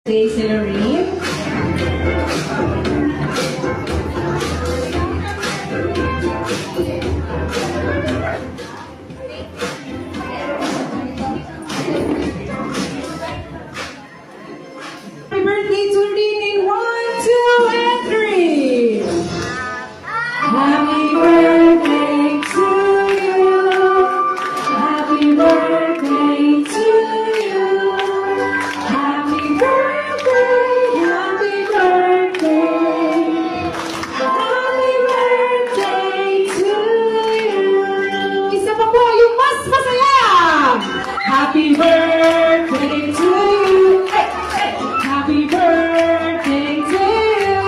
Daisy Lorraine. Happy birthday to Lorraine in 1, 2, and 3. Happy birthday to you. Happy birthday to you. Happy birthday, happy birthday. Happy birthday to you. Isa pa po, yung mas masaya. Happy birthday to you. Happy birthday to you.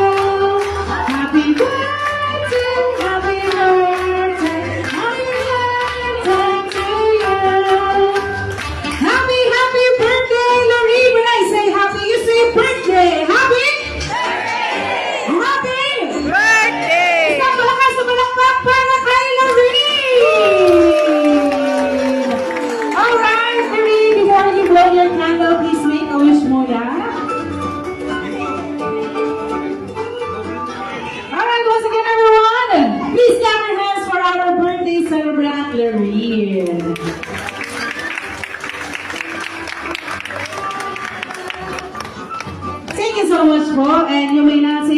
Happy birthday, happy birthday, happy birthday to you. Happy, happy birthday, Lorraine. When I say happy, you say birthday. Happy? Happy? Birthday! Isang malakas na palakpak para kay Lorraine. Alright, Lorraine, before you blow your candle, please make a wish muna. Alright, once again, everyone, please clap your hands for our birthday celebrant, Lorraine. Thank you so much po, and you may not say